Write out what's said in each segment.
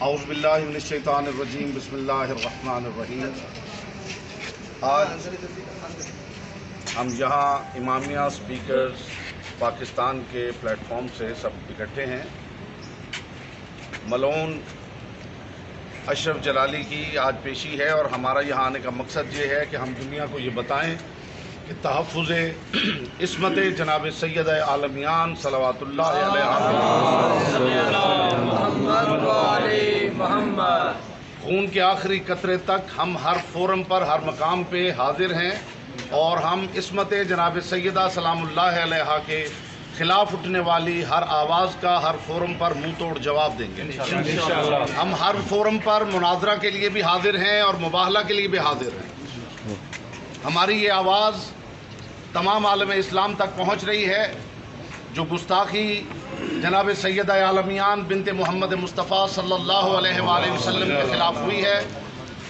اعوذ باللہ من الشیطان الرجیم بسم اللہ الرحمن الرحیم۔ آج ہم یہاں امامیہ اسپیکرز پاکستان کے پلیٹ فارم سے سب اکٹھے ہیں۔ ملعون اشرف جلالی کی آج پیشی ہے اور ہمارا یہاں آنے کا مقصد یہ ہے کہ ہم دنیا کو یہ بتائیں کہ تحفظ عصمت جناب سید عالمیان صلوات اللہ علیہ خون کے آخری قطرے تک ہم ہر فورم پر ہر مقام پہ حاضر ہیں اور ہم عصمت جناب سیدہ سلام اللہ علیہا کے خلاف اٹھنے والی ہر آواز کا ہر فورم پر منہ توڑ جواب دیں گے۔ ہم ہر فورم پر مناظرہ کے لیے بھی حاضر ہیں اور مباہلہ کے لیے بھی حاضر ہیں۔ ہماری یہ آواز تمام عالم اسلام تک پہنچ رہی ہے۔ جو گستاخی جناب سیدہ عالمیان بنت محمد مصطفیٰ صلی اللہ علیہ وآلہ وسلم کے خلاف ہوئی ہے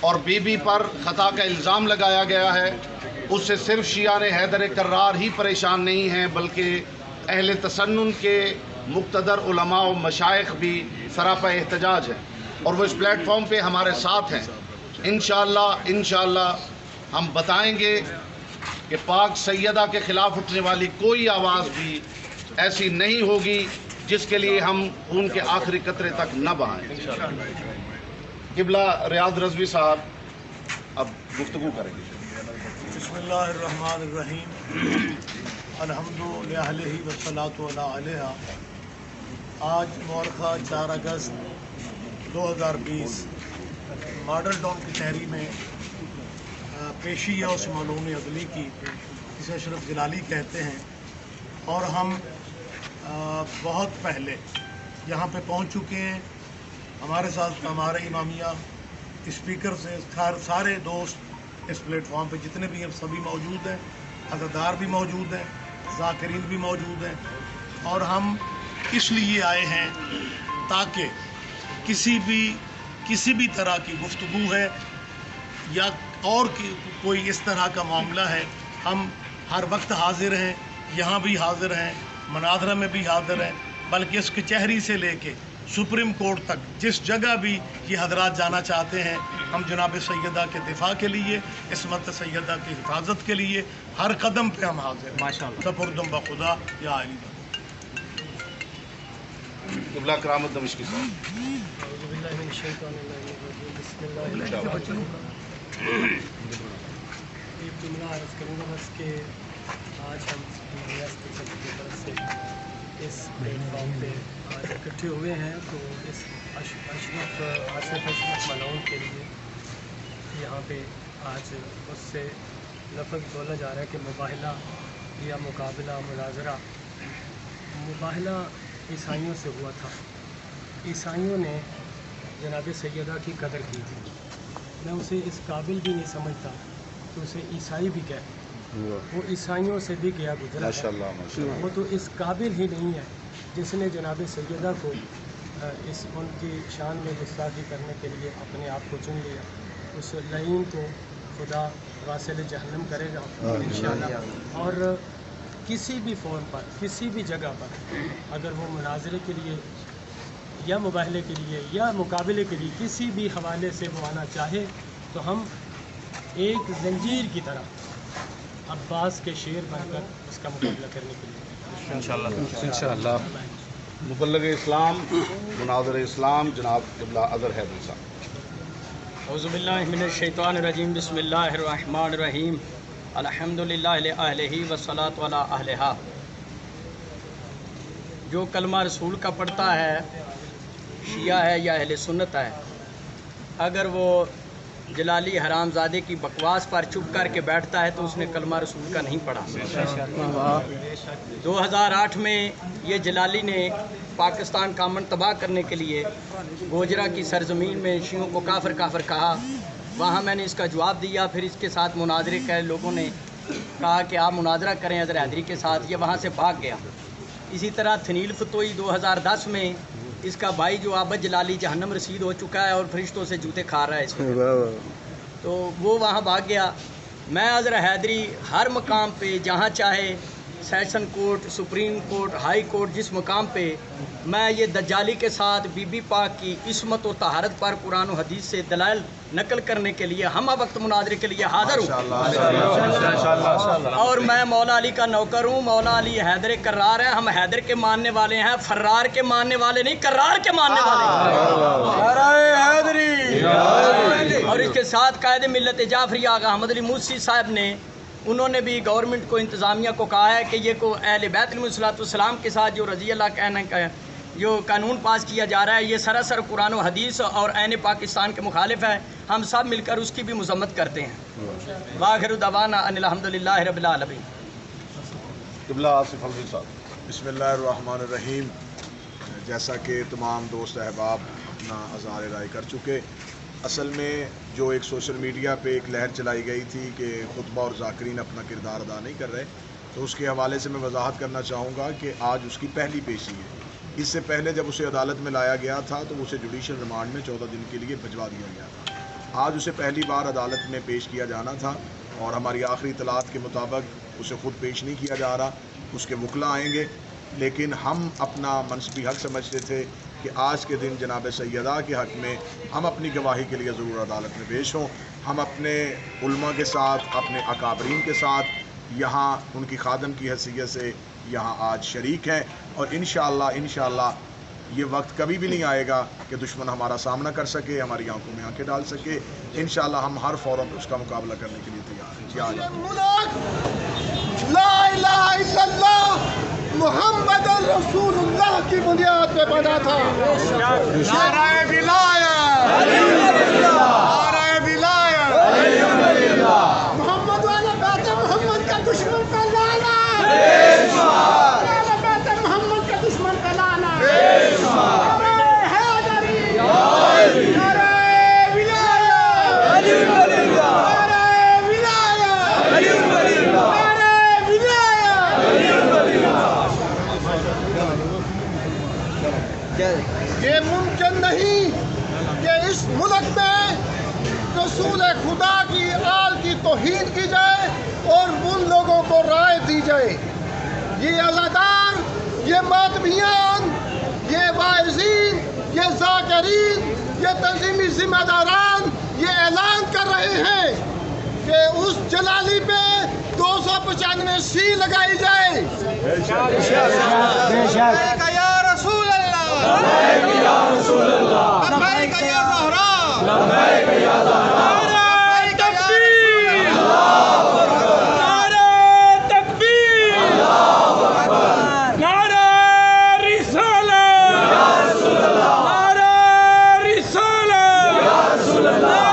اور بی بی پر خطا کا الزام لگایا گیا ہے، اس سے صرف شیعہ حیدر کرار ہی پریشان نہیں ہیں بلکہ اہل تسنن کے مقتدر علماء و مشائخ بھی سراپا احتجاج ہیں اور وہ اس پلیٹ فارم پہ ہمارے ساتھ ہیں۔ انشاءاللہ ہم بتائیں گے کہ پاک سیدہ کے خلاف اٹھنے والی کوئی آواز بھی ایسی نہیں ہوگی جس کے لیے ہم خون کے آخری قطرے تک نہ بہائیں۔ قبلہ ریاض رضوی صاحب اب گفتگو کریں گے۔ بسم اللہ الرحمن الرحیم، الحمد للہ والصلاۃ علیہا۔ آج مورخہ 4 اگست 2020 ماڈل ٹاؤن کچہری میں پیشی ہے اس ملعون عدلی کی جسے اشرف جلالی کہتے ہیں، اور ہم بہت پہلے یہاں پہ پہنچ چکے ہیں۔ ہمارے ساتھ ہمارے امامیہ اسپیکر سے سارے دوست اس پلیٹ فارم پہ جتنے بھی ہیں سبھی موجود ہیں، عزادار بھی موجود ہیں، ذاکرین بھی موجود ہیں، اور ہم اس لیے آئے ہیں تاکہ کسی بھی طرح کی گفتگو ہے یا اور کوئی اس طرح کا معاملہ ہے، ہم ہر وقت حاضر ہیں، یہاں بھی حاضر ہیں، مناظرہ میں بھی حاضر ہیں، بلکہ اس کچہری سے لے کے سپریم کورٹ تک جس جگہ بھی یہ حضرات جانا چاہتے ہیں، ہم جناب سیدہ کے دفاع کے لیے، عصمت سیدہ کی حفاظت کے لیے ہر قدم پہ ہم حاضر ہیں۔ ماشاءاللہ سپردم بخدا یا علی قبلہ کرامت دمشقی صاحب۔ ایک جملہ عرض کروں گا بس کہ آج ہم ریاست کی طرف سے اس پلیٹ فارم پہ آج اکٹھے ہوئے ہیں تو اس آصف اشرف ملعون کے لیے یہاں پہ آج اس سے لفظ بولا جا رہا ہے کہ مباہلہ یا مقابلہ مناظرہ۔ مباہلہ عیسائیوں سے ہوا تھا، عیسائیوں نے جناب سیدہ کی قدر کی تھی۔ میں اسے اس قابل بھی نہیں سمجھتا کہ اسے عیسائی بھی کہے، وہ عیسائیوں سے بھی گیا گزرا ہے، وہ تو اس قابل ہی نہیں ہے جس نے جناب سیدہ کو ان کی شان میں گستاخی کرنے کے لیے اپنے آپ کو چن لیا۔ اس لعین کو خدا واصل جہنم کرے گا انشاءاللہ۔ اور کسی بھی فون پر کسی بھی جگہ پر اگر وہ مناظرے کے لیے یا مباہلے کے لیے یا مقابلے کے لیے کسی بھی حوالے سے وہ آنا چاہے تو ہم ایک زنجیر کی طرح عباس کے شیر بن کر اس کا مقابلہ کرنے کے لیے انشاءاللہ مبلغ اسلام مناظر اسلام جناب قبلہ اظہر حیدر صاحب۔ اعوذ باللہ من الشیطان الرجیم، بسم اللہ الرحمن الرحیم، الحمد للہ لأہلہ والصلاۃ علی اہلہا۔ جو کلمہ رسول کا پڑھتا ہے، شیعہ ہے یا اہل سنت ہے، اگر وہ جلالی حرام زادے کی بکواس پر چپ کر کے بیٹھتا ہے تو اس نے کلمہ رسول کا نہیں پڑھا۔ 2008 میں یہ جلالی نے پاکستان کا امن تباہ کرنے کے لیے گوجرا کی سرزمین میں شیعوں کو کافر کافر کہا، وہاں میں نے اس کا جواب دیا، پھر اس کے ساتھ مناظرے کے لوگوں نے کہا کہ آپ مناظرہ کریں اظہر حیدری کے ساتھ، یہ وہاں سے بھاگ گیا۔ اسی طرح تھنیل فتوئی 2010 میں اس کا بھائی جو عابد جلالی جہنم رسید ہو چکا ہے اور فرشتوں سے جوتے کھا رہا ہے اس وقت، تو وہ وہاں بھاگ گیا۔ میں اظہر حیدری ہر مقام پہ جہاں چاہے session court, supreme court, high court, جس مقام پہ میں یہ دجالی کے ساتھ بی بی پاک کی عصمت و طہارت پر قرآن و حدیث سے دلائل نقل کرنے کے لیے ہم وقت مناظرے کے لیے حاضر ہوں، اور میں مولا علی کا نوکر ہوں۔ مولا علی حیدر کرار ہیں، ہم حیدر کے ماننے والے ہیں، فرار کے ماننے والے نہیں، کرار کے ماننے والے ہیں۔ اور اس کے ساتھ قائد ملت جعفری آغا احمد علی موسی صاحب نے، انہوں نے بھی گورنمنٹ کو، انتظامیہ کو کہا ہے کہ یہ کو اہل بیت علیہ السلام کے ساتھ جو رضی اللہ کہنے کا جو قانون پاس کیا جا رہا ہے، یہ سراسر قرآن و حدیث اور عین پاکستان کے مخالف ہے۔ ہم سب مل کر اس کی بھی مذمت کرتے ہیں۔ وآخر دعوانا ان الحمدللہ رب العالمین۔ قبلہ آصف حمزی صاحب۔ بسم اللہ الرحمن الرحیم۔ جیسا کہ تمام دوست احباب اپنا اظہار رائے کر چکے، اصل میں جو ایک سوشل میڈیا پہ ایک لہر چلائی گئی تھی کہ خطبہ اور ذاکرین اپنا کردار ادا نہیں کر رہے، تو اس کے حوالے سے میں وضاحت کرنا چاہوں گا کہ آج اس کی پہلی پیشی ہے۔ اس سے پہلے جب اسے عدالت میں لایا گیا تھا تو اسے جوڈیشل ریمانڈ میں 14 دن کے لیے بھجوا دیا گیا تھا۔ آج اسے پہلی بار عدالت میں پیش کیا جانا تھا، اور ہماری آخری اطلاعات کے مطابق اسے خود پیش نہیں کیا جا رہا، اس کے وکلا آئیں گے۔ لیکن ہم اپنا منصبی حق سمجھتے تھے کہ آج کے دن جناب سیدہ کے حق میں ہم اپنی گواہی کے لیے ضرور عدالت میں پیش ہوں۔ ہم اپنے علماء کے ساتھ، اپنے اکابرین کے ساتھ یہاں ان کی خادم کی حیثیت سے یہاں آج شریک ہیں، اور انشاءاللہ یہ وقت کبھی بھی نہیں آئے گا کہ دشمن ہمارا سامنا کر سکے، ہماری آنکھوں میں آنکھیں ڈال سکے۔ انشاءاللہ ہم ہر فورم پہ اس کا مقابلہ کرنے کے لیے تیار ہیں۔ لا الہ الا اللہ محمد رسول اللہ کی بنیاد پہ بنا تھا۔ نعرہ ولایت، نعرہ ولایت، محمد والا بیت محمد کا دشمن کا لانا، بیت محمد کا دشمن کا لانا، حیدری، نعرہ ولایت، یہ ممکن نہیں کہ اس ملک میں رسول خدا کی آل کی توہین کی جائے اور ان لوگوں کو رائے دی جائے۔ یہ عزادار، یہ ماتمیان، یہ واعظین، یہ ذاکرین، یہ تنظیمی ذمہ داران یہ اعلان کر رہے ہیں کہ اس جلالی پہ 295 سی لگائی جائے۔ یا رسول اللہ، لبیک یا رسول اللہ، لبیک یا زہرا، لبیک یا زہرا، نعرہ تکبیر، اللہ اکبر، نعرہ تکبیر، اللہ اکبر، نعرہ رسالت، یا رسول اللہ، نعرہ رسالت، یا رسول اللہ،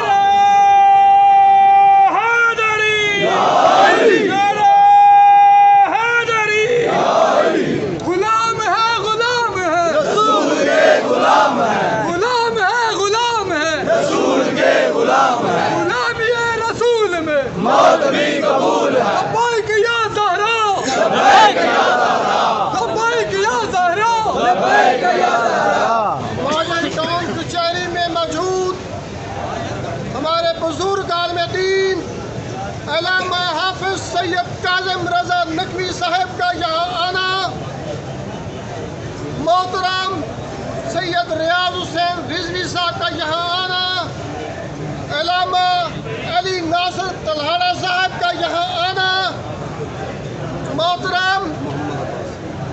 لبیک یا زہرا، لبیک یا زہرا، لبیک یا زہرا، لبیک یا زہرا۔ ماجن ٹاؤن کچہری میں موجود ہمارے بزرگ عالم دین علامہ حافظ سید کاظم رضا نقوی صاحب کا یہاں آنا، محترم سید ریاض حسین رضوی صاحب کا یہاں آنا، علامہ علی ناصر تلہاڑا صاحب کا یہاں آنا، محترم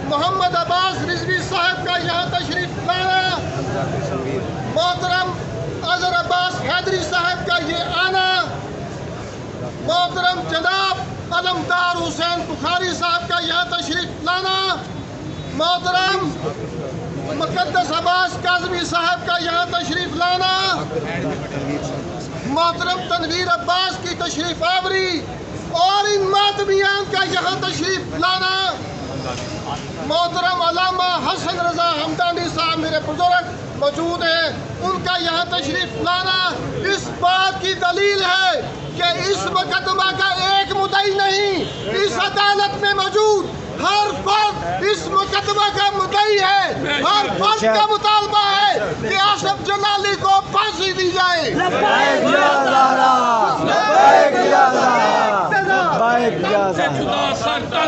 محمد عباس رضوی صاحب کا یہاں تشریف لانا، محترم اظہر عباس حیدری صاحب کا یہ آنا، محترم جناب علمدار حسین بخاری صاحب کا یہاں تشریف لانا، محترم مقدس عباس کاظمی صاحب کا یہاں تشریف لانا، محترم تنویر عباس کی تشریف آوری اور ان ماتمیان کا یہاں تشریف لانا، محترم علامہ حسن رضا ہمدانی صاحب میرے بزرگ موجود ہیں، ان کا یہاں تشریف لانا اس بات کی دلیل ہے کہ اس مقدمہ کا ایک مدعی نہیں، اس عدالت میں موجود ہر فرد اس مقدمہ کا مدعی ہے، ہر فرد کا مطالبہ ہے کہ آصف جلالی کو پھانسی دی جائے۔ لبیک یا زہرا، لبیک یا زہرا۔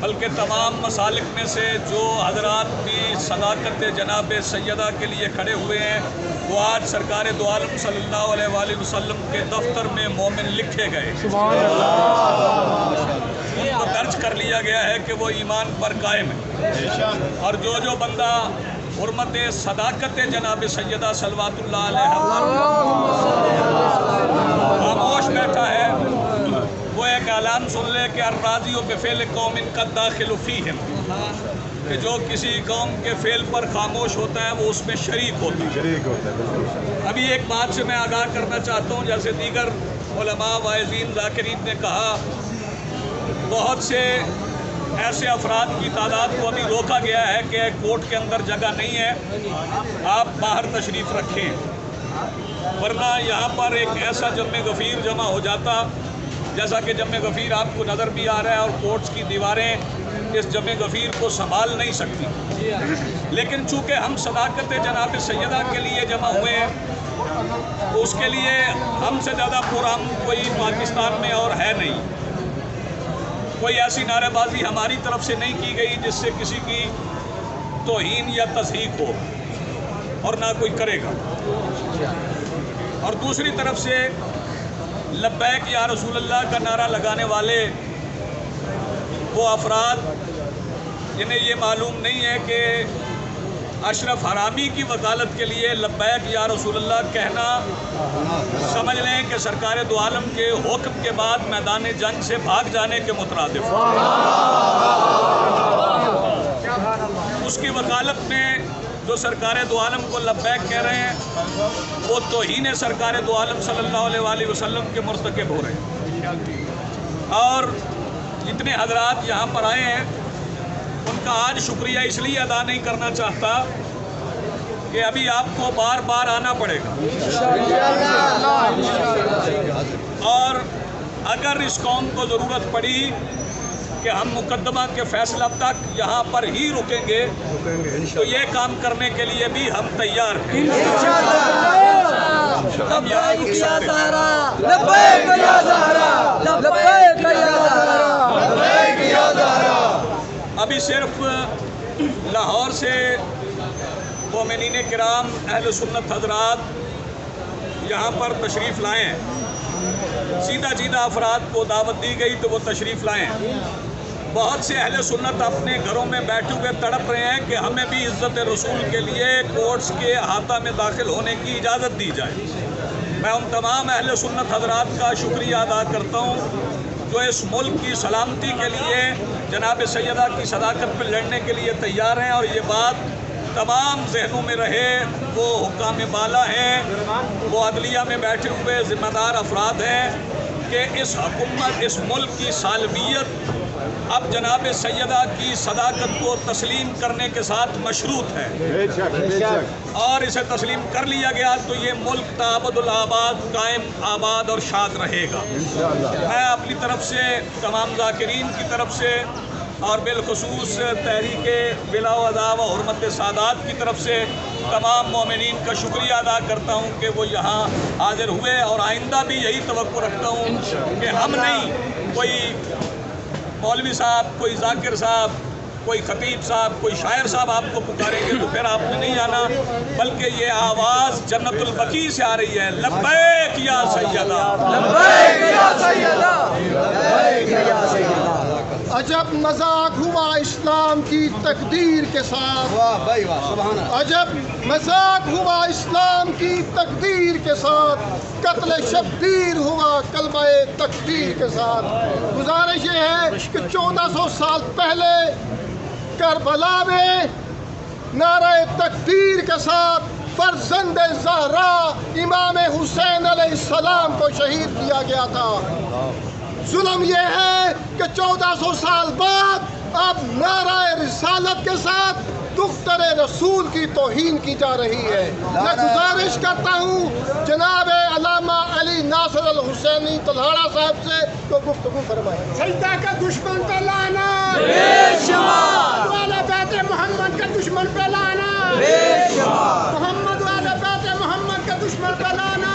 بلکہ تمام مسالک میں سے جو حضرات بھی صداقت جناب سیدہ کے لیے کھڑے ہوئے ہیں وہ آج سرکار دو عالم صلی اللہ علیہ وآلہ وسلم کے دفتر میں مومن لکھے گئے، ان کو درج کر لیا گیا ہے کہ وہ ایمان پر قائم ہے، اور جو بندہ حرمت صداقت جناب سیدہ صلوات اللہ علیہ خاموش بیٹھا ہے وہ ایک اعلان سن لے کہ الراضی بفعل قوم قد داخل فیہم، کہ جو کسی قوم کے فعل پر خاموش ہوتا ہے وہ اس میں شریک ہوتا ہے۔ ابھی ایک بات سے میں آگاہ کرنا چاہتا ہوں، جیسے دیگر علماء واعظین ذاکرین نے کہا، بہت سے ایسے افراد کی تعداد کو ابھی روکا گیا ہے کہ کورٹ کے اندر جگہ نہیں ہے، آپ باہر تشریف رکھیں، ورنہ یہاں پر ایک ایسا جمع غفیر جمع ہو جاتا، جیسا کہ جمع غفیر آپ کو نظر بھی آ رہا ہے، اور کورٹس کی دیواریں اس جمع غفیر کو سنبھال نہیں سکتی، لیکن چونکہ ہم صداقت جناب سیدہ کے لیے جمع ہوئے ہیں تو اس کے لیے ہم سے زیادہ پرہم کوئی پاکستان میں اور ہے نہیں، کوئی ایسی نعرے بازی ہماری طرف سے نہیں کی گئی جس سے کسی کی توہین یا تضحیک ہو، اور نہ کوئی کرے گا۔ اور دوسری طرف سے لبیک یا رسول اللہ کا نعرہ لگانے والے وہ افراد جنہیں یہ معلوم نہیں ہے کہ اشرف حرامی کی وکالت کے لیے لبیک یا رسول اللہ کہنا سمجھ لیں کہ سرکار دو عالم کے حکم کے بعد میدان جنگ سے بھاگ جانے کے مترادف، اس کی وکالت میں جو سرکار دو عالم کو لبیک کہہ رہے ہیں وہ توہین سرکار دو عالم صلی اللہ علیہ وآلہ وسلم کے مرتکب ہو رہے ہیں۔ اور جتنے حضرات یہاں پر آئے ہیں ان کا آج شکریہ اس لیے ادا نہیں کرنا چاہتا کہ ابھی آپ کو بار بار آنا پڑے گا، اور اگر اس قوم کو ضرورت پڑی کہ ہم مقدمہ کے فیصلہ تک یہاں پر ہی رکیں گے تو یہ کام کرنے کے لیے بھی ہم تیار ہیں۔ ابھی صرف لاہور سے مومنین کرام اہل سنت حضرات یہاں پر تشریف لائے ہیں، سیدھا افراد کو دعوت دی گئی تو وہ تشریف لائے ہیں۔ بہت سے اہل سنت اپنے گھروں میں بیٹھے ہوئے تڑپ رہے ہیں کہ ہمیں بھی عزت رسول کے لیے کورٹس کے احاطہ میں داخل ہونے کی اجازت دی جائے۔ میں ان تمام اہل سنت حضرات کا شکریہ ادا کرتا ہوں جو اس ملک کی سلامتی کے لیے جناب سیدہ کی صداقت پہ لڑنے کے لیے تیار ہیں، اور یہ بات تمام ذہنوں میں رہے، وہ حکام بالا ہیں، وہ عدلیہ میں بیٹھے ہوئے ذمہ دار افراد ہیں کہ اس حکومت، اس ملک کی سالمیت اب جناب سیدہ کی صداقت کو تسلیم کرنے کے ساتھ مشروط ہے، اور اسے تسلیم کر لیا گیا تو یہ ملک تابد الآباد قائم آباد اور شاد رہے گا۔ میں اپنی طرف سے تمام ذاکرین کی طرف سے اور بالخصوص تحریک بلا وضع و حرمت سادات کی طرف سے تمام مومنین کا شکریہ ادا کرتا ہوں کہ وہ یہاں حاضر ہوئے، اور آئندہ بھی یہی توقع رکھتا ہوں کہ ہم نہیں کوئی مولوی صاحب، کوئی ذاکر صاحب، کوئی خطیب صاحب، کوئی شاعر صاحب آپ کو پکاریں گے تو پھر آپ نے نہیں آنا، بلکہ یہ آواز جنت البقیع سے آ رہی ہے، لبیک یا سیدہ، لبیک یا سیدہ، لبیک یا سیدہ۔ عجب مذاق ہوا اسلام کی تقدیر کے ساتھ، عجب مذاق ہوا اسلام کی تقدیر کے ساتھ، قتل شبیر ہوا کلمہ تکبیر کے ساتھ۔ گزارش یہ ہے کہ 1400 سال پہلے کربلا میں نعرہ تکبیر کے ساتھ فرزند زہرا امام حسین علیہ السلام کو شہید کیا گیا تھا۔ ظلم یہ ہے کہ 1400 سال بعد اب نعرہ رسالت کے ساتھ دختر رسول کی توہین کی جا رہی ہے۔ میں گزارش کرتا ہوں جناب علامہ علی ناصر الحسینی تلہاڑا صاحب سے تو گفتگو فرمائیں۔ سجدہ کا دشمن پہ لانا، والے بیت محمد کا دشمن پہ لانا، محمد والے بیت محمد کا دشمن پہ لانا،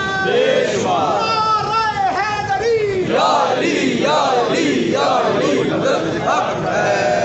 نعرہ حیدری، یا علی یا علی یا علی، حق ہے۔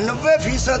90%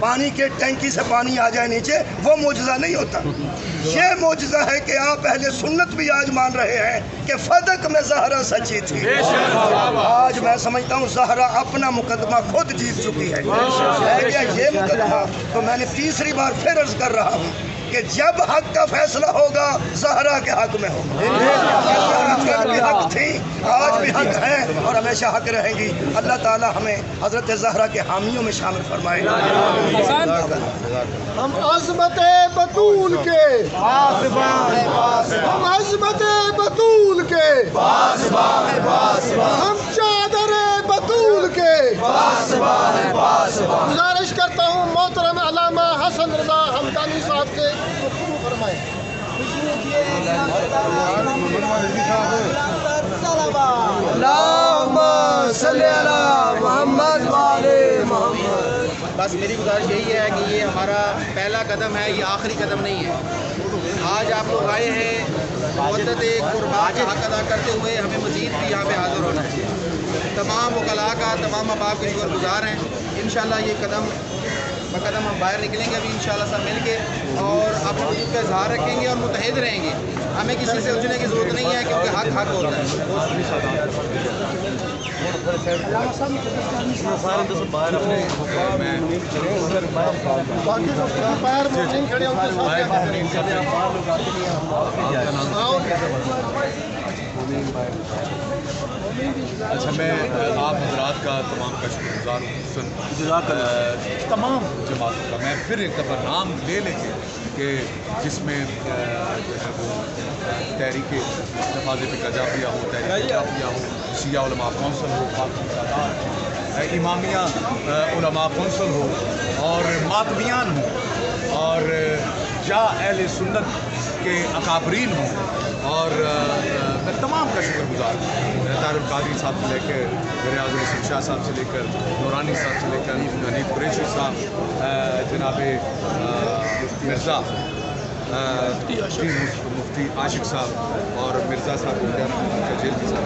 پانی کے ٹینکی سے پانی آ جائے نیچے، وہ معجزہ نہیں ہوتا. یہ معجزہ ہے کہ آپ اہل سنت بھی آج مان رہے ہیں کہ فدق میں زہرا سچی تھی. آج میں سمجھتا ہوں زہرا اپنا مقدمہ خود جیت چکی ہے. یہ مقدمہ تو میں نے تیسری بار پھر عرض کر رہا ہوں کہ جب حق کا فیصلہ ہوگا زہرا کے حق میں ہوگا. بھی حق تھی، آج بھی حق ہے اور ہمیشہ حق رہیں گی. اللہ تعالی ہمیں حضرت زہرا کے حامیوں میں شامل فرمائے. ہم عظمت بطول کے ہم عظمت بطول کے ہم چادر بطول کے گزارش کرتا ہوں محترم علامہ حسن رضا حمدانی صاحب کے گفتگو فرمائیں. بس میری گزارش یہی ہے کہ یہ ہمارا پہلا قدم ہے، یہ آخری قدم نہیں ہے. آج آپ لوگ آئے ہیں مدت قربان کا حق ادا کرتے ہوئے، ہمیں مزید بھی یہاں پہ حاضر ہونا ہے. تمام وکلاء کا، تمام احباب کے شکر گزار ہیں. انشاءاللہ یہ قدم بقدم ہم باہر نکلیں گے ابھی انشاءاللہ سب مل کے، اور اپنے وجود کا اظہار رکھیں گے اور متحد رہیں گے. ہمیں کسی سے الجھنے کی ضرورت نہیں ہے کیونکہ حق حق ہوتا ہے. اچھا، میں آپ حضرات کا تمام کا شکر گزار ہوں. تمام جماعتوں کا میں پھر ایک دفعہ نام لے لیں گے کہ جس میں جو ہے وہ تحریک حفاظت قذافیہ ہو، تحریک قذافیہ ہو، شیعہ علماء کونسل ہو، پاکستان سادات، امامیہ علماء کونسل ہو، اور ماتمیان ہوں، اور یا اہل سنت کے اکابرین ہوں. اور میں تمام کا شکر گزار ہوں. طاہر القادری صاحب سے لے کے ریاض الحسن شاہ صاحب سے لے کر نورانی صاحب سے لے کر حنیف قریشی صاحب، جناب مرزا مفتی عاشق صاحب، اور مرزا صاحب جیل صاحب،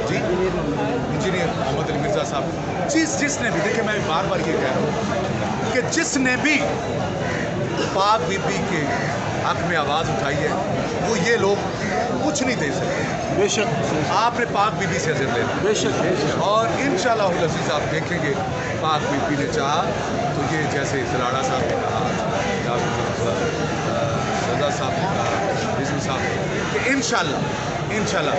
جی انجینئر محمد علی مرزا صاحب، جس نے بھی، دیکھیں میں بار بار یہ کہہ رہا ہوں کہ جس نے بھی پاک بی بی کے حق میں آواز اٹھائی ہے وہ یہ لوگ کچھ نہیں دے سکتے. بے شک آپ نے پاک بی بی سے عزت لینا، بے شک، اور انشاءاللہ العزیز آپ دیکھیں گے پاک بی بی نے چاہا تو یہ جیسے زلاڑا صاحب نے کہا، رضا صاحب نے کہا، رضوی صاحب نے، کہ انشاءاللہ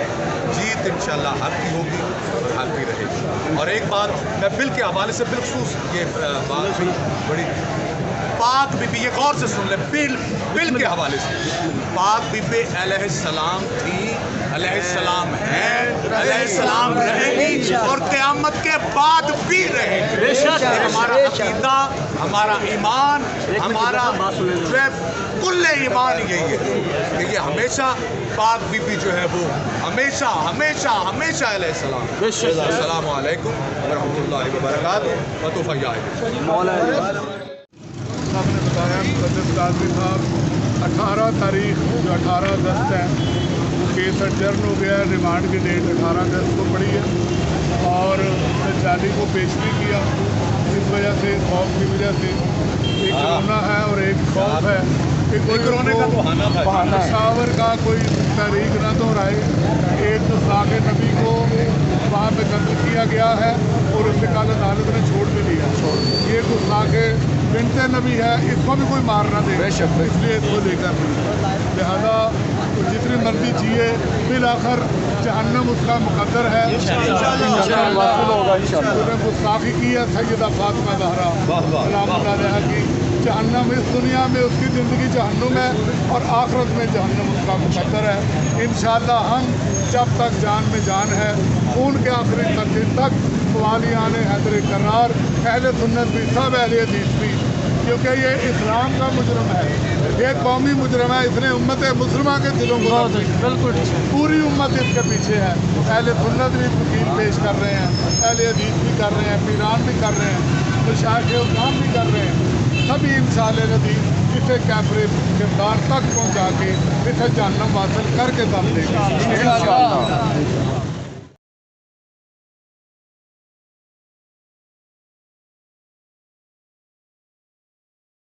جیت انشاءاللہ حق کی ہوگی اور حق کی رہے گی. اور ایک بات میں بل کے حوالے سے بالخصوص یہ بات بھی بڑی، پاک بی بی، یہ غور سے سن لیں، بل کے حوالے سے پاک بی بی علیہ السلام تھی، علیہ السلام ہے، علیہ السلام رہے گی اور قیامت کے بعد بھی رہے گی. ہمارا عقیدہ، ہمارا ایمان، ہمارا کل ایمان یہی ہے کہ یہ ہمیشہ پاک بی بی جو ہے وہ ہمیشہ ہمیشہ ہمیشہ علیہ السلام. السلام علیکم ورحمۃ اللہ وبرکاتہ. صاحب نے بتایا مقدس قاضی صاحب 18 تاریخ جو 18 اگست ہے وہ کیس اڈجرن ہو گیا ہے. ریمانڈ کی ڈیٹ 18 اگست کو پڑی ہے اور جالی کو پیش بھی کیا. اس وجہ سے خوف کی وجہ سے ایک کرونا ہے اور ایک خوف ہے کہ کوئی کرونے کا پشاور کا کوئی تحریک نہ دہرائے. ایک ساق نبی کو وہاں پہ قتل کیا گیا ہے اور اس سے کل عدالت نے چھوڑ بھی دیا. یہ تو ساق بنت نبی ہے، اس کو بھی کوئی مار نہ دے، اس لیے اس کو لے کر لہذا جتنی مرضی چاہیے بالآخر جہنم اس کا مقدر ہے. گستاخی کی ہے سیدہ فاطمہ زہرا سلام اللہ علیہا کی. جہنم اس دنیا میں اس کی زندگی جہنم ہے اور آخرت میں جہنم اس کا مقدر ہے. انشاءاللہ ہم جب تک جان میں جان ہے خون کے آخری قطرے تک والیان حیدر کرار، اہل سنت بھی، سب اہل حدیث بھی، کیونکہ یہ اسلام کا مجرم ہے، یہ قومی مجرم ہے. اس نے امت مسلمہ کے دلوں کو بالکل پوری امت اس کے پیچھے ہے. اہل سنت بھی وکیل پیش کر رہے ہیں، اہل حدیث بھی کر رہے ہیں، پیران بھی کر رہے ہیں، مشائخ الکرام بھی کر رہے ہیں. سبھی انشاءاللہ العزیز اسے کیفر کردار تک پہنچا کے اسے جہنم واصل کر کے دم دے گا.